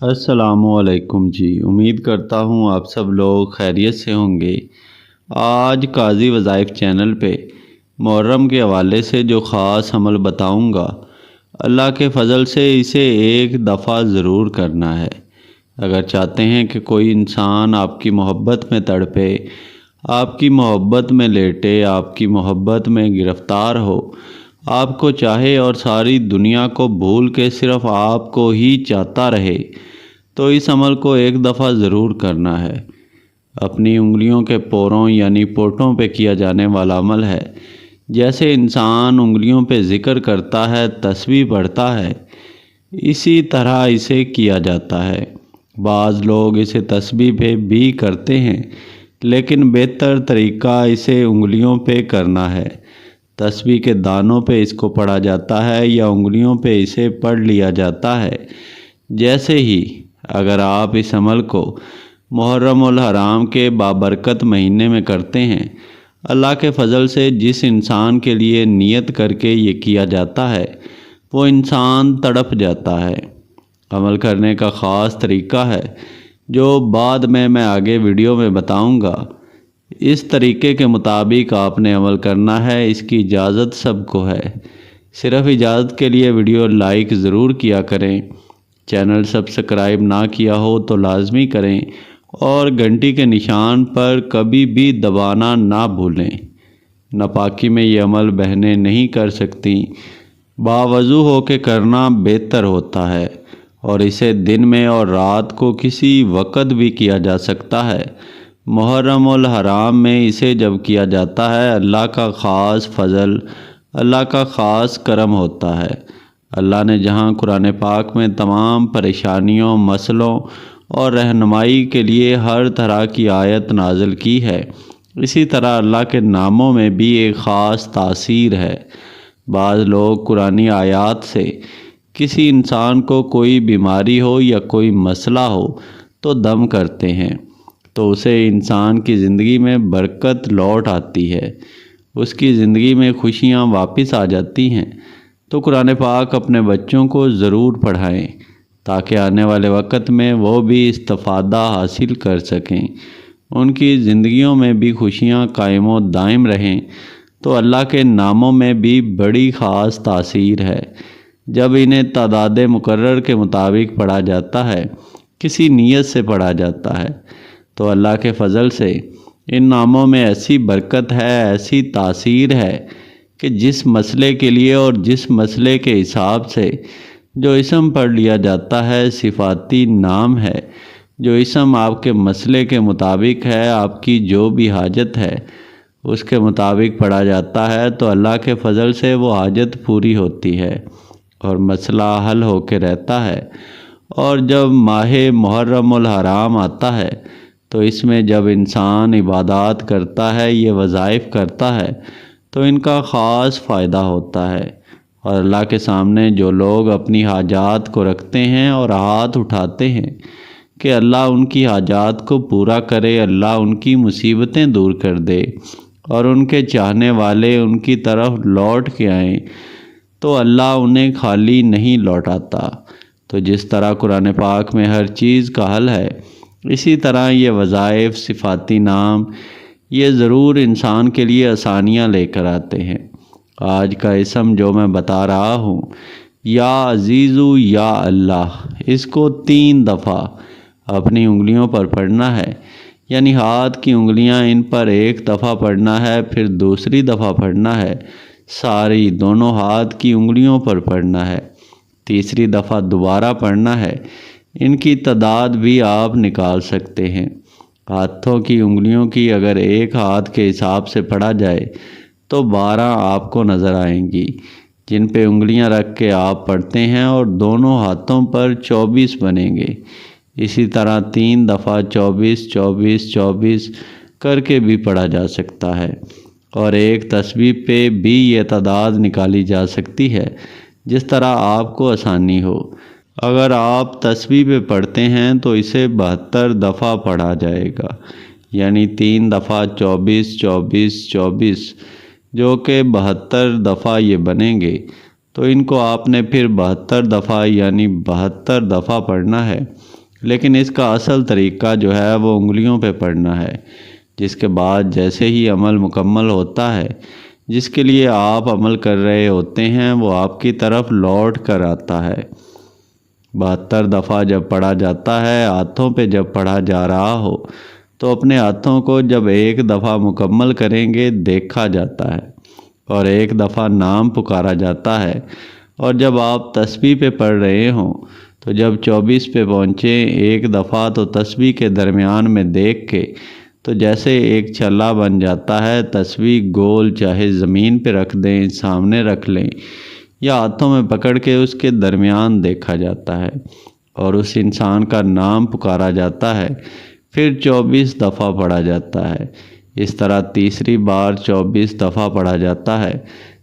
السلام علیکم جی، امید کرتا ہوں آپ سب لوگ خیریت سے ہوں گے۔ آج قاضی وظائف چینل پہ محرم کے حوالے سے جو خاص عمل بتاؤں گا، اللہ کے فضل سے اسے ایک دفعہ ضرور کرنا ہے۔ اگر چاہتے ہیں کہ کوئی انسان آپ کی محبت میں تڑپے، آپ کی محبت میں لیٹے، آپ کی محبت میں گرفتار ہو، آپ کو چاہے اور ساری دنیا کو بھول کے صرف آپ کو ہی چاہتا رہے، تو اس عمل کو ایک دفعہ ضرور کرنا ہے۔ اپنی انگلیوں کے پوروں یعنی پوٹوں پہ کیا جانے والا عمل ہے۔ جیسے انسان انگلیوں پہ ذکر کرتا ہے، تسبیح پڑھتا ہے، اسی طرح اسے کیا جاتا ہے۔ بعض لوگ اسے تسبیح پہ بھی کرتے ہیں، لیکن بہتر طریقہ اسے انگلیوں پہ کرنا ہے۔ تسبیح کے دانوں پہ اس کو پڑھا جاتا ہے یا انگلیوں پہ اسے پڑھ لیا جاتا ہے۔ جیسے ہی اگر آپ اس عمل کو محرم الحرام کے بابرکت مہینے میں کرتے ہیں، اللہ کے فضل سے جس انسان کے لیے نیت کر کے یہ کیا جاتا ہے، وہ انسان تڑپ جاتا ہے۔ عمل کرنے کا خاص طریقہ ہے جو بعد میں آگے ویڈیو میں بتاؤں گا۔ اس طریقے کے مطابق آپ نے عمل کرنا ہے۔ اس کی اجازت سب کو ہے، صرف اجازت کے لیے ویڈیو لائک ضرور کیا کریں۔ چینل سبسکرائب نہ کیا ہو تو لازمی کریں اور گھنٹی کے نشان پر کبھی بھی دبانا نہ بھولیں۔ ناپاکی میں یہ عمل بہنیں نہیں کر سکتی، باوضو ہو کے کرنا بہتر ہوتا ہے، اور اسے دن میں اور رات کو کسی وقت بھی کیا جا سکتا ہے۔ محرم الحرام میں اسے جب کیا جاتا ہے، اللہ کا خاص فضل، اللہ کا خاص کرم ہوتا ہے۔ اللہ نے جہاں قرآن پاک میں تمام پریشانیوں، مسئلوں اور رہنمائی کے لیے ہر طرح کی آیت نازل کی ہے، اسی طرح اللہ کے ناموں میں بھی ایک خاص تاثیر ہے۔ بعض لوگ قرآنی آیات سے کسی انسان کو کوئی بیماری ہو یا کوئی مسئلہ ہو تو دم کرتے ہیں، تو اسے انسان کی زندگی میں برکت لوٹ آتی ہے، اس کی زندگی میں خوشیاں واپس آ جاتی ہیں۔ تو قرآن پاک اپنے بچوں کو ضرور پڑھائیں تاکہ آنے والے وقت میں وہ بھی استفادہ حاصل کر سکیں، ان کی زندگیوں میں بھی خوشیاں قائم و دائم رہیں۔ تو اللہ کے ناموں میں بھی بڑی خاص تاثیر ہے۔ جب انہیں تعداد مقرر کے مطابق پڑھا جاتا ہے، کسی نیت سے پڑھا جاتا ہے، تو اللہ کے فضل سے ان ناموں میں ایسی برکت ہے، ایسی تاثیر ہے کہ جس مسئلے کے لیے اور جس مسئلے کے حساب سے جو اسم پڑھ لیا جاتا ہے، صفاتی نام ہے، جو اسم آپ کے مسئلے کے مطابق ہے، آپ کی جو بھی حاجت ہے اس کے مطابق پڑھا جاتا ہے، تو اللہ کے فضل سے وہ حاجت پوری ہوتی ہے اور مسئلہ حل ہو کے رہتا ہے۔ اور جب ماہ محرم الحرام آتا ہے تو اس میں جب انسان عبادات کرتا ہے، یہ وظائف کرتا ہے، تو ان کا خاص فائدہ ہوتا ہے۔ اور اللہ کے سامنے جو لوگ اپنی حاجات کو رکھتے ہیں اور ہاتھ اٹھاتے ہیں کہ اللہ ان کی حاجات کو پورا کرے، اللہ ان کی مصیبتیں دور کر دے اور ان کے چاہنے والے ان کی طرف لوٹ کے آئیں، تو اللہ انہیں خالی نہیں لوٹاتا۔ تو جس طرح قرآن پاک میں ہر چیز کا حل ہے، اسی طرح یہ وظائف، صفاتی نام، یہ ضرور انسان کے لیے آسانیاں لے کر آتے ہیں۔ آج کا اسم جو میں بتا رہا ہوں، یا عزیزو یا اللہ، اس کو 3 دفعہ اپنی انگلیوں پر پڑھنا ہے، یعنی ہاتھ کی انگلیاں ان پر 1 دفعہ پڑھنا ہے، پھر دوسری دفعہ پڑھنا ہے، ساری دونوں ہاتھ کی انگلیوں پر پڑھنا ہے، تیسری دفعہ دوبارہ پڑھنا ہے۔ ان کی تعداد بھی آپ نکال سکتے ہیں۔ ہاتھوں کی انگلیوں کی اگر ایک ہاتھ کے حساب سے پڑھا جائے تو 12 آپ کو نظر آئیں گی، جن پہ انگلیاں رکھ کے آپ پڑھتے ہیں، اور دونوں ہاتھوں پر 24 بنیں گے۔ اسی طرح 3 دفعہ 24 24 24 کر کے بھی پڑھا جا سکتا ہے، اور ایک تسبیح پہ بھی یہ تعداد نکالی جا سکتی ہے، جس طرح آپ کو آسانی ہو۔ اگر آپ تسبیح پہ پڑھتے ہیں تو اسے 72 دفعہ پڑھا جائے گا، یعنی 3 دفعہ 24 24 24، جو کہ 72 دفعہ یہ بنیں گے۔ تو ان کو آپ نے پھر 72 دفعہ یعنی 72 دفعہ پڑھنا ہے، لیکن اس کا اصل طریقہ جو ہے وہ انگلیوں پہ پڑھنا ہے، جس کے بعد جیسے ہی عمل مکمل ہوتا ہے، جس کے لیے آپ عمل کر رہے ہوتے ہیں وہ آپ کی طرف لوٹ کر آتا ہے۔ 72 دفعہ جب پڑھا جاتا ہے، ہاتھوں پہ جب پڑھا جا رہا ہو تو اپنے ہاتھوں کو جب ایک دفعہ مکمل کریں گے دیکھا جاتا ہے، اور ایک دفعہ نام پکارا جاتا ہے، اور جب آپ تسبیح پہ پڑھ رہے ہوں تو جب 24 پہ پہنچیں ایک دفعہ تو تسبیح کے درمیان میں دیکھ کے تو جیسے ایک چھلا بن جاتا ہے، تسبیح گول چاہے زمین پہ رکھ دیں، سامنے رکھ لیں یا ہاتھوں میں پکڑ کے اس کے درمیان دیکھا جاتا ہے اور اس انسان کا نام پکارا جاتا ہے، پھر 24 دفعہ پڑھا جاتا ہے۔ اس طرح تیسری بار 24 دفعہ پڑھا جاتا ہے،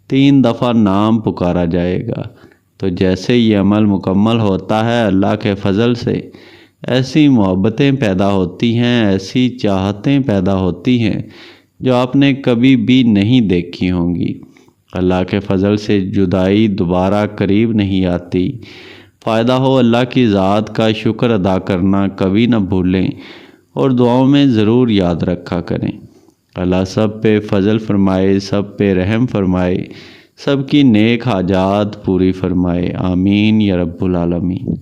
3 دفعہ نام پکارا جائے گا۔ تو جیسے یہ عمل مکمل ہوتا ہے، اللہ کے فضل سے ایسی محبتیں پیدا ہوتی ہیں، ایسی چاہتیں پیدا ہوتی ہیں جو آپ نے کبھی بھی نہیں دیکھی ہوں گی۔ اللہ کے فضل سے جدائی دوبارہ قریب نہیں آتی۔ فائدہ ہو اللہ کی ذات کا شکر ادا کرنا کبھی نہ بھولیں اور دعاؤں میں ضرور یاد رکھا کریں۔ اللہ سب پہ فضل فرمائے، سب پہ رحم فرمائے، سب کی نیک حاجات پوری فرمائے، آمین یا رب العالمین۔